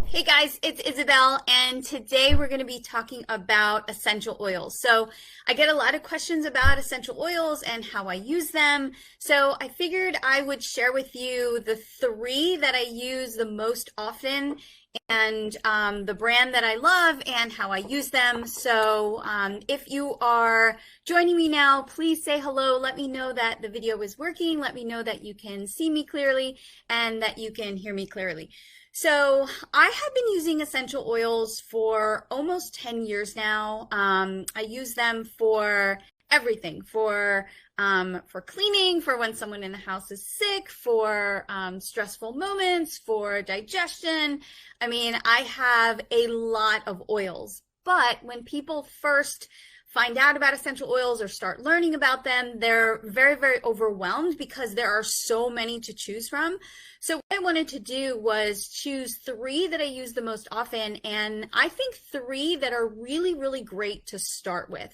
Hey guys, it's Isabel, and today we're going to be talking about essential oils. So, I get a lot of questions about essential oils and how I use them. So, I figured I would share with you the three that I use the most often and the brand that I love and how I use them. So, if you are joining me now, please say hello. Let me know that the video is working. Let me know that you can see me clearly and that you can hear me clearly. So I have been using essential oils for almost 10 years now. I use them for everything, for cleaning, for when someone in the house is sick, for stressful moments, for digestion. I mean, I have a lot of oils, but when people first find out about essential oils or start learning about them, they're very, very overwhelmed because there are so many to choose from. So what I wanted to do was choose three that I use the most often, and I think three that are really, really great to start with.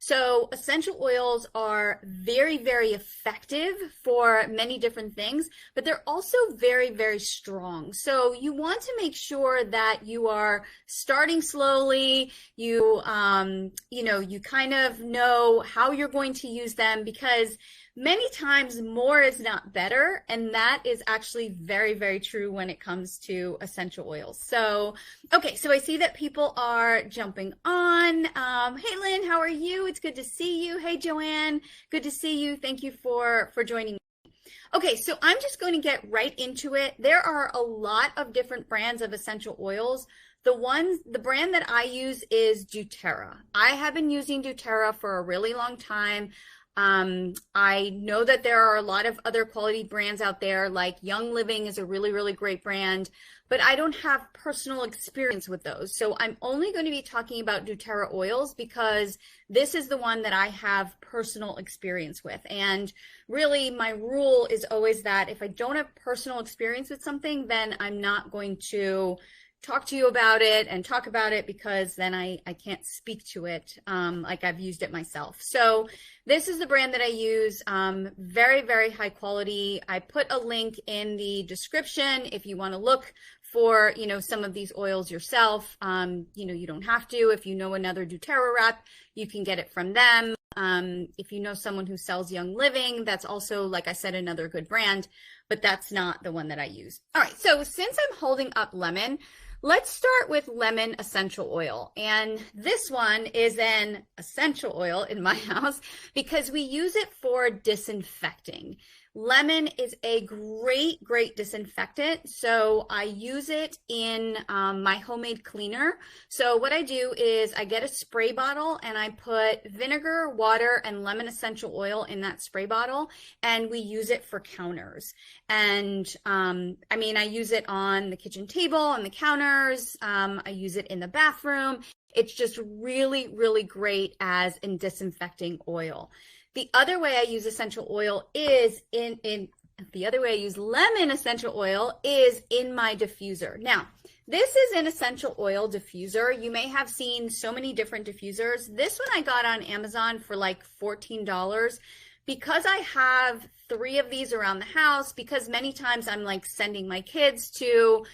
So essential oils are very, very effective for many different things, but they're also very, very strong. So you want to make sure that you are starting slowly. You kind of know how you're going to use them because many times more is not better, and that is actually very, very true when it comes to essential oils. So, okay, so I see that people are jumping on. Hey, Lynn, how are you? It's good to see you. Hey, Joanne, good to see you. Thank you for joining me. Okay, so I'm just going to get right into it. There are a lot of different brands of essential oils. The brand that I use is doTERRA. I have been using doTERRA for a really long time. I know that there are a lot of other quality brands out there, like Young Living is a really, really great brand, but I don't have personal experience with those. So I'm only going to be talking about doTERRA oils because this is the one that I have personal experience with. And really, my rule is always that if I don't have personal experience with something, then I'm not going to talk to you about it and talk about it because then I can't speak to it like I've used it myself. So this is the brand that I use, very, very high quality. I put a link in the description if you want to look for, some of these oils yourself. You don't have to. If you know another doTERRA rep, you can get it from them. If you know someone who sells Young Living, that's also, like I said, another good brand, but that's not the one that I use. All right, so since I'm holding up lemon, let's start with lemon essential oil. And this one is an essential oil in my house because we use it for disinfecting. Lemon is a great, great disinfectant. So I use it in my homemade cleaner. So what I do is I get a spray bottle and I put vinegar, water, and lemon essential oil in that spray bottle, and we use it for counters. And I use it on the kitchen table, on the counters. I use it in the bathroom. It's just really, really great as a disinfecting oil. The other way I use essential oil is the other way I use lemon essential oil is in my diffuser. Now, this is an essential oil diffuser. You may have seen so many different diffusers. This one I got on Amazon for like $14. Because I have three of these around the house, because many times I'm like sending my kids to,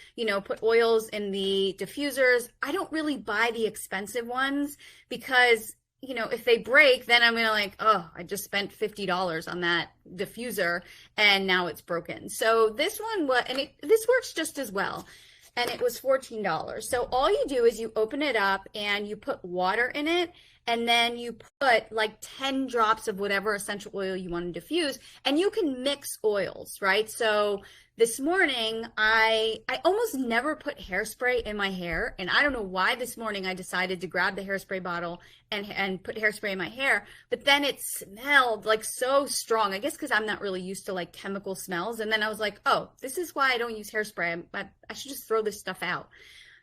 put oils in the diffusers, I don't really buy the expensive ones because if they break, then I'm gonna I just spent $50 on that diffuser and now it's broken. So this one this works just as well. And it was $14. So all you do is you open it up and you put water in it, and then you put like 10 drops of whatever essential oil you want to diffuse, and you can mix oils, right? So this morning, I almost never put hairspray in my hair, and I don't know why this morning I decided to grab the hairspray bottle and put hairspray in my hair, but then it smelled like so strong. I guess because I'm not really used to like chemical smells, and then I was like, oh, this is why I don't use hairspray. I should just throw this stuff out.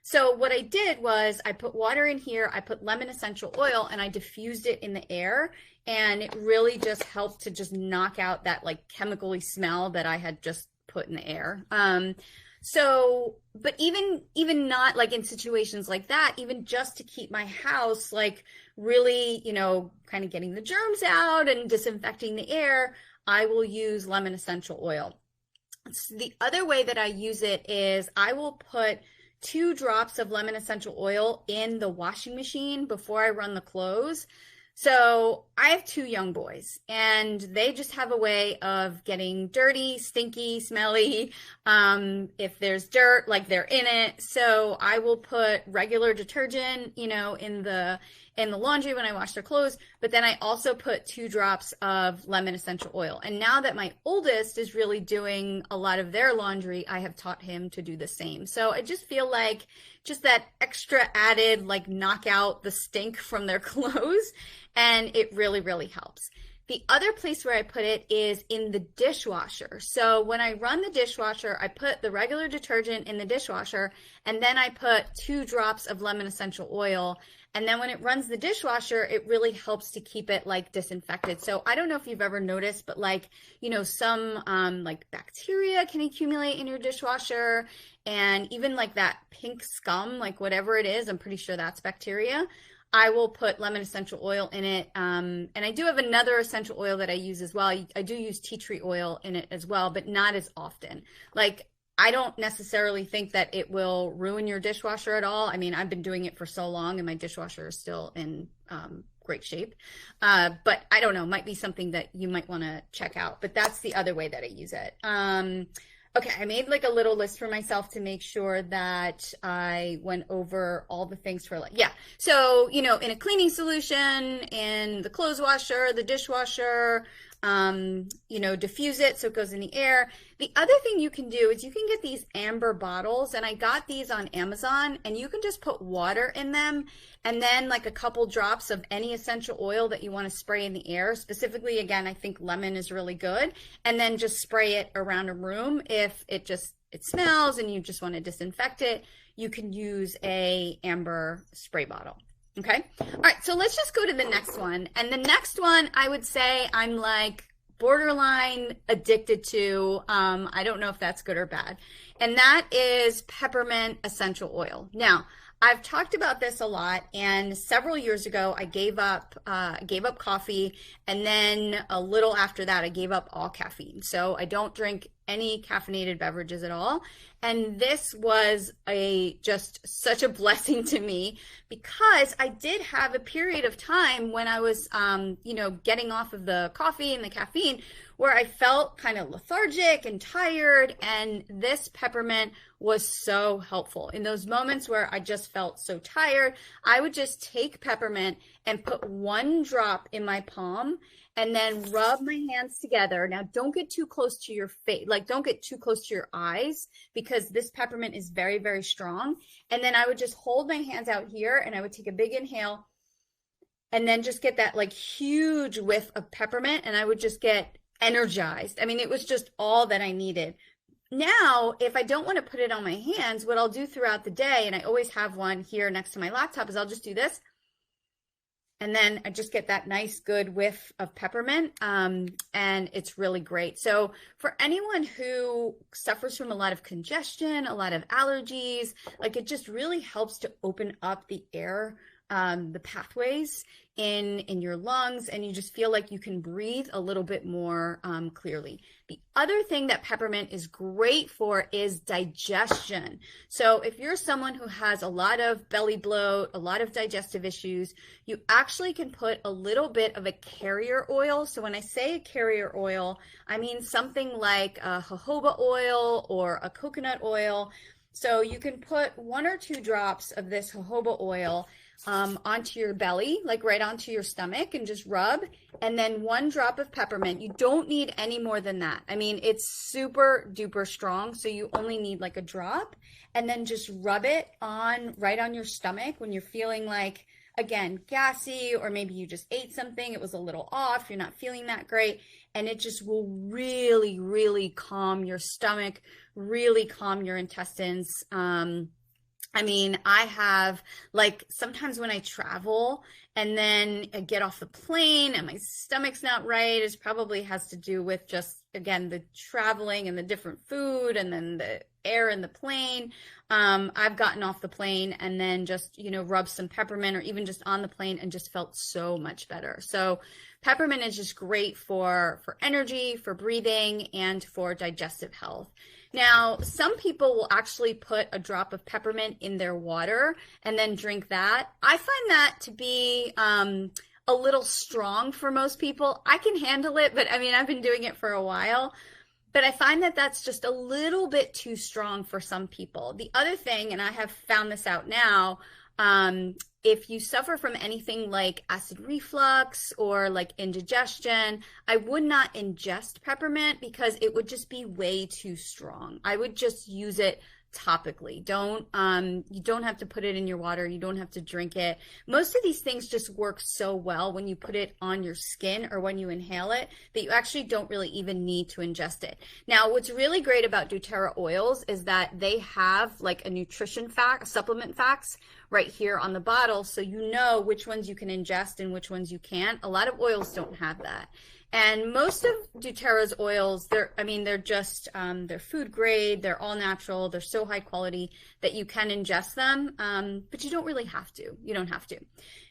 So what I did was I put water in here, I put lemon essential oil, and I diffused it in the air, and it really just helped to just knock out that like chemically smell that I had just put in the air. But even not like in situations like that, even just to keep my house like really, kind of getting the germs out and disinfecting the air, I will use lemon essential oil. The other way that I use it is I will put 2 drops of lemon essential oil in the washing machine before I run the clothes. So I have 2 young boys, and they just have a way of getting dirty, stinky, smelly. If there's dirt, like they're in it. So I will put regular detergent, in the laundry when I wash their clothes, but then I also put 2 drops of lemon essential oil. And now that my oldest is really doing a lot of their laundry, I have taught him to do the same. So I just feel like just that extra added, like, knock out the stink from their clothes, and it really, really helps. The other place where I put it is in the dishwasher. So when I run the dishwasher, I put the regular detergent in the dishwasher, and then I put 2 drops of lemon essential oil. And then when it runs the dishwasher, it really helps to keep it like disinfected. So I don't know if you've ever noticed, but some like bacteria can accumulate in your dishwasher, and even like that pink scum, like whatever it is, I'm pretty sure that's bacteria. I will put lemon essential oil in it. And I do have another essential oil that I use as well. I do use tea tree oil in it as well, but not as often. Like, I don't necessarily think that it will ruin your dishwasher at all. I mean, I've been doing it for so long and my dishwasher is still in great shape. But I don't know, might be something that you might want to check out. But that's the other way that I use it. Okay, I made like a little list for myself to make sure that I went over all the things for So, in a cleaning solution, in the clothes washer, the dishwasher, diffuse it so it goes in the air. The other thing you can do is you can get these amber bottles, and I got these on Amazon, and you can just put water in them and then like a couple drops of any essential oil that you want to spray in the air. Specifically, again, I think lemon is really good, and then just spray it around a room. If it smells and you just want to disinfect it, you can use a amber spray bottle. Okay. All right. So let's just go to the next one. And the next one, I would say I'm like borderline addicted to. I don't know if that's good or bad. And that is peppermint essential oil. Now, I've talked about this a lot, and several years ago I gave up coffee, and then a little after that I gave up all caffeine. So I don't drink any caffeinated beverages at all. And this was just such a blessing to me, because I did have a period of time when I was getting off of the coffee and the caffeine where I felt kind of lethargic and tired, and this peppermint was so helpful. In those moments where I just felt so tired, I would just take peppermint and put 1 drop in my palm and then rub my hands together. Now, don't get too close to your face, like don't get too close to your eyes, because this peppermint is very, very strong. And then I would just hold my hands out here, and I would take a big inhale and then just get that like huge whiff of peppermint, and I would just get energized. I mean, it was just all that I needed. Now, if I don't want to put it on my hands, what I'll do throughout the day, and I always have one here next to my laptop, is I'll just do this. And then I just get that nice good whiff of peppermint, and it's really great. So for anyone who suffers from a lot of congestion, a lot of allergies, like it just really helps to open up the air, the pathways in your lungs, and you just feel like you can breathe a little bit more clearly. The other thing that peppermint is great for is digestion. So if you're someone who has a lot of belly bloat, a lot of digestive issues, you actually can put a little bit of a carrier oil. So when I say a carrier oil, I mean something like a jojoba oil or a coconut oil. So you can put 1 or 2 drops of this jojoba oil onto your belly, like right onto your stomach, and just rub, and then 1 drop of peppermint. You don't need any more than that. I mean, it's super duper strong, so you only need like a drop, and then just rub it right on your stomach when you're feeling like, again, gassy, or maybe you just ate something, it was a little off, you're not feeling that great, and it just will really, really calm your stomach, really calm your intestines. I mean, I have, like, sometimes when I travel and then I get off the plane and my stomach's not right, it probably has to do with just, again, the traveling and the different food and then the air in the plane. I've gotten off the plane and then just, rubbed some peppermint, or even just on the plane, and just felt so much better. So peppermint is just great for energy, for breathing, and for digestive health. Now, some people will actually put a drop of peppermint in their water and then drink that. I find that to be a little strong for most people. I can handle it, but I mean, I've been doing it for a while. But I find that that's just a little bit too strong for some people. The other thing, and I have found this out now, if you suffer from anything like acid reflux or like indigestion, I would not ingest peppermint because it would just be way too strong. I would just use it topically. You don't have to put it in your water. You don't have to drink it. Most of these things just work so well when you put it on your skin or when you inhale it that you actually don't really even need to ingest it. Now, what's really great about doTERRA oils is that they have like a nutrition fact, supplement facts right here on the bottle, so you know which ones you can ingest and which ones you can't. A lot of oils don't have that. And most of doTERRA's oils, they're just, they're food grade, they're all natural, they're so high quality that you can ingest them, but you don't really have to. You don't have to.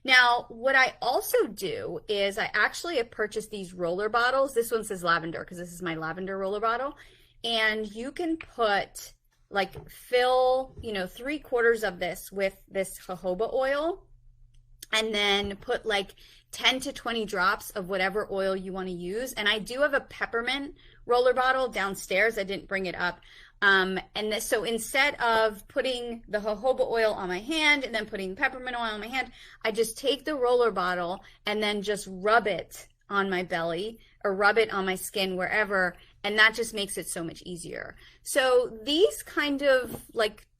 Now, what I also do is I actually have purchased these roller bottles. This one says lavender because this is my lavender roller bottle. And you can fill, 3/4 of this with this jojoba oil and then put 10 to 20 drops of whatever oil you want to use. And I do have a peppermint roller bottle downstairs. I didn't bring it up. So instead of putting the jojoba oil on my hand and then putting peppermint oil on my hand, I just take the roller bottle and then just rub it on my belly or rub it on my skin, wherever, and that just makes it so much easier. So these kind of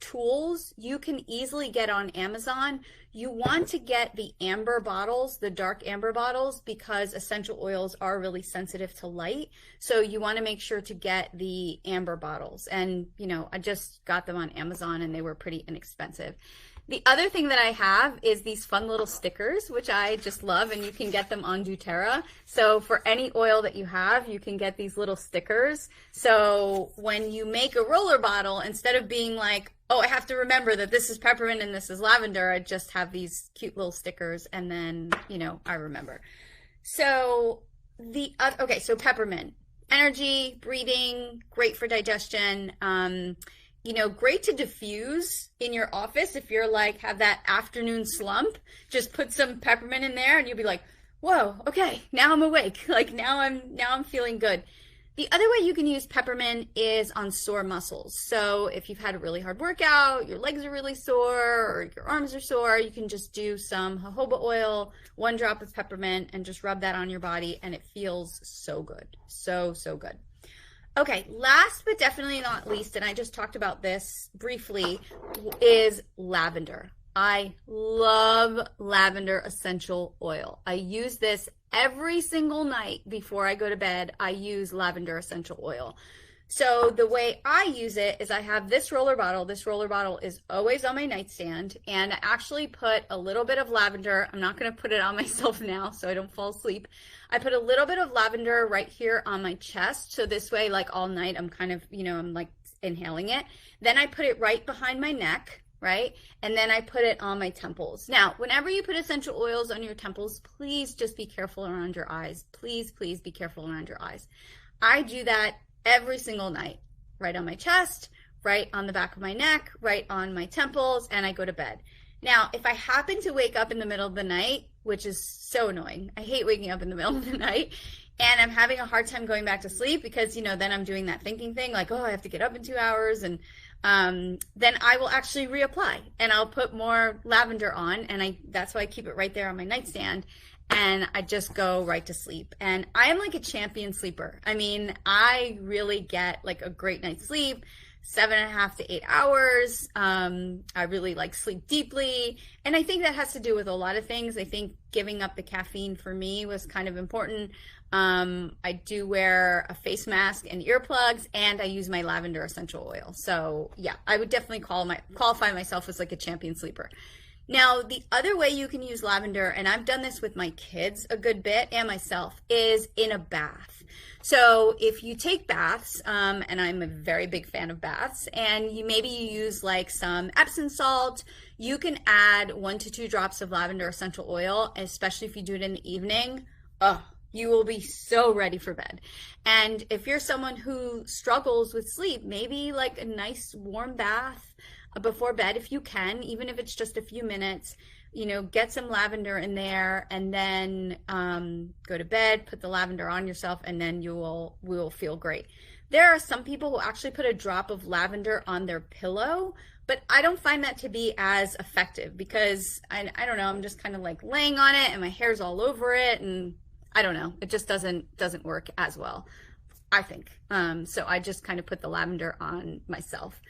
tools you can easily get on Amazon. You want to get the amber bottles, the dark amber bottles, because essential oils are really sensitive to light. So you want to make sure to get the amber bottles. And, I just got them on Amazon and they were pretty inexpensive. The other thing that I have is these fun little stickers, which I just love, and you can get them on doTERRA. So for any oil that you have, you can get these little stickers. So when you make a roller bottle, instead of being oh, I have to remember that this is peppermint and this is lavender, I just have these cute little stickers and then, I remember. So so peppermint, energy, breathing, great for digestion, great to diffuse in your office if you're have that afternoon slump. Just put some peppermint in there and you'll be like, whoa, okay, now I'm awake. Now I'm feeling good. The other way you can use peppermint is on sore muscles. So if you've had a really hard workout, your legs are really sore, or your arms are sore, you can just do some jojoba oil, 1 drop of peppermint, and just rub that on your body, and it feels so good. So, so good. Okay, last but definitely not least, and I just talked about this briefly, is lavender. I love lavender essential oil. I use this every single night before I go to bed. I use lavender essential oil. So the way I use it is I have this roller bottle. This roller bottle is always on my nightstand, and I actually put a little bit of lavender. I'm not going to put it on myself now so I don't fall asleep. I put a little bit of lavender right here on my chest. So this way, all night, I'm kind of, I'm inhaling it. Then I put it right behind my neck, right? And then I put it on my temples. Now, whenever you put essential oils on your temples, please just be careful around your eyes. Please, please be careful around your eyes. I do that every single night, right on my chest, right on the back of my neck, right on my temples, and I go to bed. Now, if I happen to wake up in the middle of the night, which is so annoying, I hate waking up in the middle of the night, and I'm having a hard time going back to sleep because, then I'm doing that thinking thing, oh, I have to get up in 2 hours, and then I will actually reapply, and I'll put more lavender on, and that's why I keep it right there on my nightstand, and I just go right to sleep. And I am a champion sleeper. I mean, I really get a great night's sleep, 7.5 to 8 hours. I really sleep deeply. And I think that has to do with a lot of things. I think giving up the caffeine for me was kind of important. I do wear a face mask and earplugs, and I use my lavender essential oil. So yeah, I would definitely qualify myself as a champion sleeper. Now, the other way you can use lavender, and I've done this with my kids a good bit and myself, is in a bath. So if you take baths, and I'm a very big fan of baths, and you use some Epsom salt, you can add 1 to 2 drops of lavender essential oil, especially if you do it in the evening. Oh, you will be so ready for bed. And if you're someone who struggles with sleep, maybe like a nice warm bath before bed if you can, even if it's just a few minutes, get some lavender in there, and then go to bed, put the lavender on yourself, and then you will feel great. There are some people who actually put a drop of lavender on their pillow, but I don't find that to be as effective because I don't know, I'm just kind of like laying on it and my hair's all over it, and I don't know, it just doesn't work as well, I think. So I just kind of put the lavender on myself.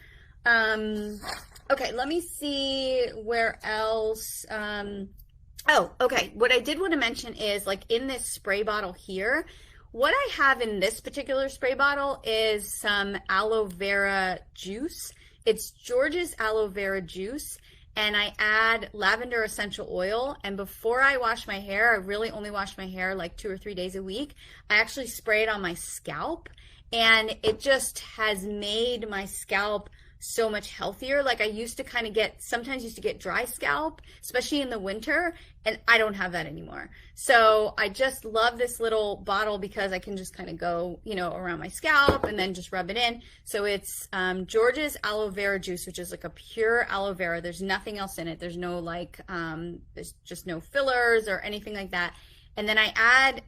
Okay, let me see where else. Oh, okay. What I did want to mention is, like, in this spray bottle here, what I have in this particular spray bottle is some aloe vera juice. It's George's aloe vera juice, and I add lavender essential oil. And before I wash my hair, I really only wash my hair like 2 or 3 days a week. I actually spray it on my scalp, and it just has made my scalp so much healthier. Like, I used to kind of sometimes used to get dry scalp, especially in the winter, and I don't have that anymore. So I just love this little bottle because I can just kind of go, around my scalp and then just rub it in. So it's George's aloe vera juice, which is like a pure aloe vera. There's nothing else in it. There's no there's just no fillers or anything like that. And then I add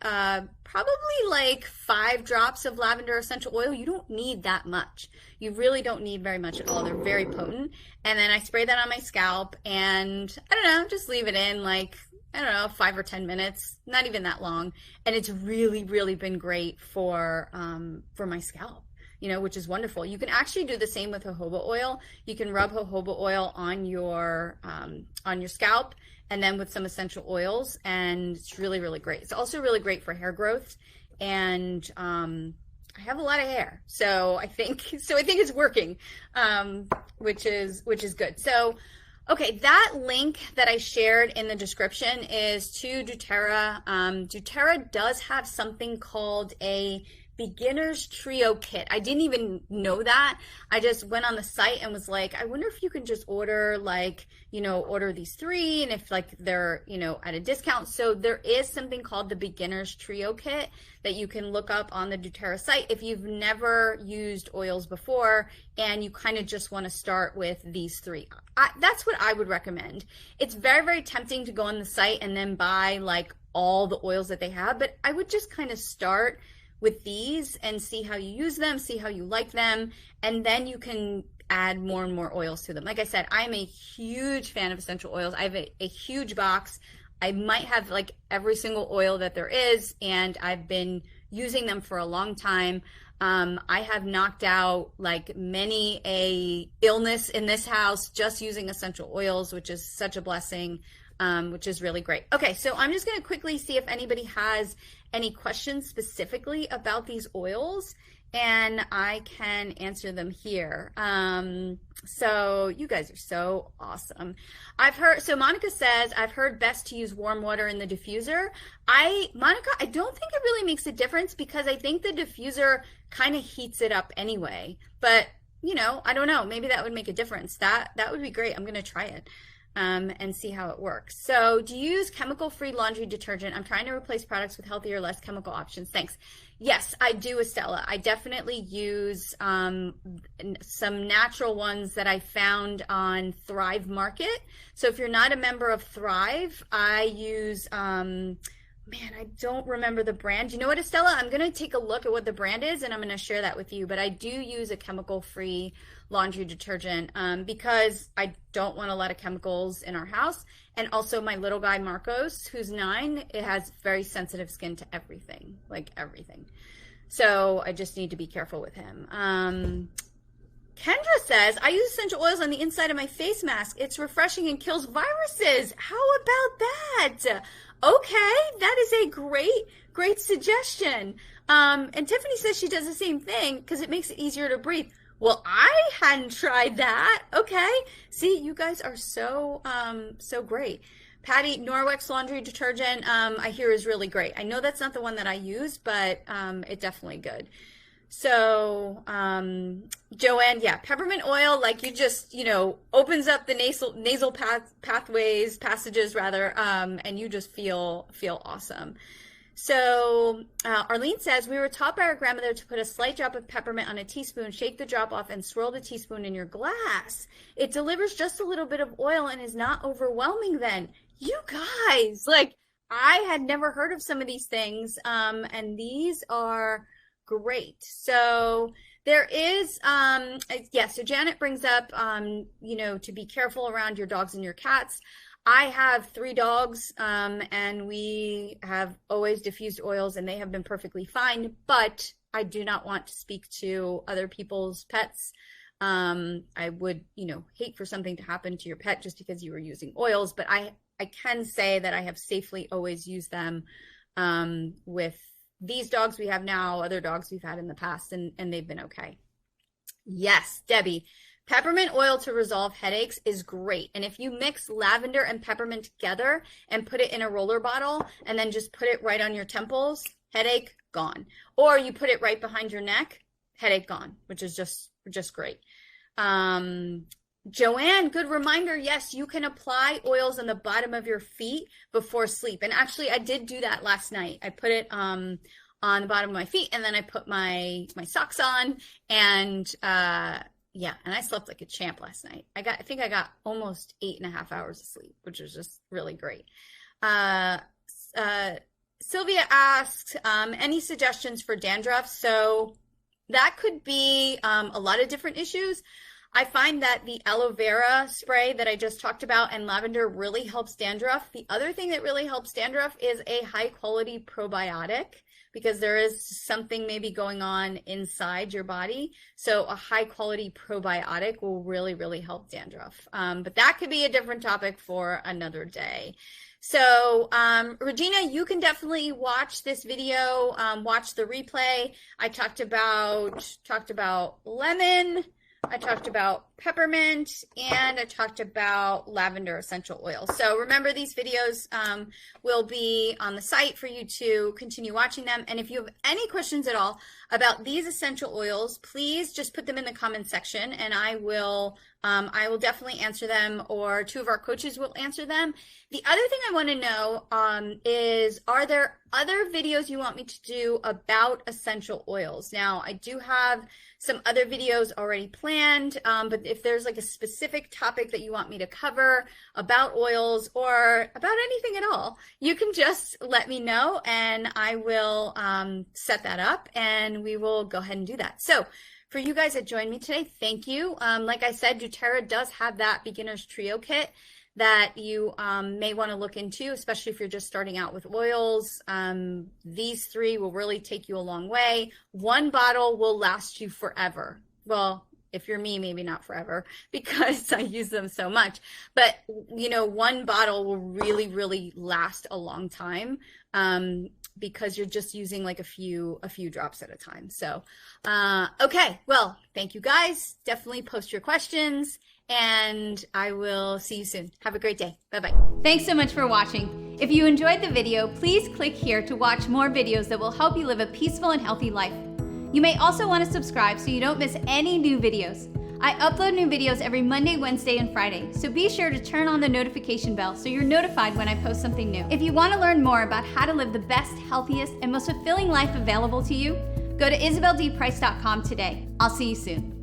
probably like 5 drops of lavender essential oil. You don't need that much. You really don't need very much at all. They're very potent. And then I spray that on my scalp, and I don't know, just leave it in like, 5 or 10 minutes, not even that long. And it's really, really been great for my scalp, which is wonderful. You can actually do the same with jojoba oil. You can rub jojoba oil on your scalp, and then with some essential oils, and it's really, really great. It's also really great for hair growth, and I have a lot of hair, so I think it's working, which is good. So, okay, that link that I shared in the description is to doTERRA. doTERRA does have something called a beginner's trio kit. I didn't even know that. I just went on the site and was like, I wonder if you can just order order these 3, and if like they're, at a discount. So there is something called the beginner's trio kit that you can look up on the doTERRA site if you've never used oils before and you kind of just want to start with these 3. That's what I would recommend. It's very, very tempting to go on the site and then buy like all the oils that they have, but I would just kind of start with these and see how you use them, see how you like them, and then you can add more and more oils to them. Like I said, I'm a huge fan of essential oils. I have a huge box. I might have like every single oil that there is, and I've been using them for a long time. I have knocked out like many a illness in this house just using essential oils, which is such a blessing, which is really great. Okay, so I'm just going to quickly see if anybody has any questions specifically about these oils, and I can answer them here. So you guys are so awesome. So Monica says, I've heard best to use warm water in the diffuser. Monica, I don't think it really makes a difference because I think the diffuser kind of heats it up anyway. But, I don't know. Maybe that would make a difference. That would be great. I'm going to try it. And see how it works. So, do you use chemical-free laundry detergent? I'm trying to replace products with healthier, less chemical options. Thanks. Yes, I do, Estella. I definitely use some natural ones that I found on Thrive Market. So, if you're not a member of Thrive, I use, I don't remember the brand. You know what, Estella? I'm going to take a look at what the brand is, and I'm going to share that with you. But I do use a chemical-free laundry detergent because I don't want a lot of chemicals in our house. And also my little guy, Marcos, who's 9, it has very sensitive skin to everything, like everything. So I just need to be careful with him. Kendra says, I use essential oils on the inside of my face mask. It's refreshing and kills viruses. How about that? Okay, that is a great suggestion. And Tiffany says she does the same thing because it makes it easier to breathe. Well, I hadn't tried that. Okay. See, you guys are so great. Patty, Norwex laundry detergent, I hear is really great. I know that's not the one that I use, but it's definitely good. So, Joanne, yeah, peppermint oil, like you just, opens up the nasal passages rather, and you just feel awesome. So Arlene says, we were taught by our grandmother to put a slight drop of peppermint on a teaspoon, shake the drop off, and swirl the teaspoon in your glass. It delivers just a little bit of oil and is not overwhelming then. You guys, like, I had never heard of some of these things, and these are great. So there is, so Janet brings up, to be careful around your dogs and your cats. I have 3 dogs, and we have always diffused oils, and they have been perfectly fine, but I do not want to speak to other people's pets. I would, hate for something to happen to your pet just because you were using oils, but I can say that I have safely always used them with these dogs we have now, other dogs we've had in the past, and they've been okay. Yes, Debbie. Peppermint oil to resolve headaches is great. And if you mix lavender and peppermint together and put it in a roller bottle and then just put it right on your temples, headache gone. Or you put it right behind your neck, headache gone, which is just great. Joanne, good reminder. Yes, you can apply oils on the bottom of your feet before sleep. And actually, I did do that last night. I put it on the bottom of my feet, and then I put my socks on, and and I slept like a champ last night. I think I got almost 8.5 hours of sleep, which was just really great. Sylvia asks, any suggestions for dandruff? So that could be a lot of different issues. I find that the aloe vera spray that I just talked about and lavender really helps dandruff. The other thing that really helps dandruff is a high quality probiotic, because there is something maybe going on inside your body. So a high quality probiotic will really, really help dandruff. But that could be a different topic for another day. So Regina, you can definitely watch this video, watch the replay. I talked about lemon, I talked about peppermint, and I talked about lavender essential oil. So remember, these videos will be on the site for you to continue watching them. And if you have any questions at all about these essential oils, please just put them in the comment section, and I will definitely answer them, or 2 of our coaches will answer them. The other thing I want to know is, are there other videos you want me to do about essential oils? Now, I do have some other videos already planned, but if there's like a specific topic that you want me to cover about oils or about anything at all, you can just let me know, and I will set that up, and we will go ahead and do that. So for you guys that joined me today, thank you. Like I said, doTERRA does have that beginner's trio kit that you may want to look into, especially if you're just starting out with oils. These 3 will really take you a long way. 1 bottle will last you forever. Well, if you're me, maybe not forever, because I use them so much. But, 1 bottle will really, really last a long time, because you're just using like a few drops at a time. So, okay, well, thank you guys. Definitely post your questions, and I will see you soon. Have a great day. Bye-bye. Thanks so much for watching. If you enjoyed the video, please click here to watch more videos that will help you live a peaceful and healthy life. You may also want to subscribe so you don't miss any new videos. I upload new videos every Monday, Wednesday, and Friday, so be sure to turn on the notification bell so you're notified when I post something new. If you want to learn more about how to live the best, healthiest, and most fulfilling life available to you, go to IsabelDPrice.com today. I'll see you soon.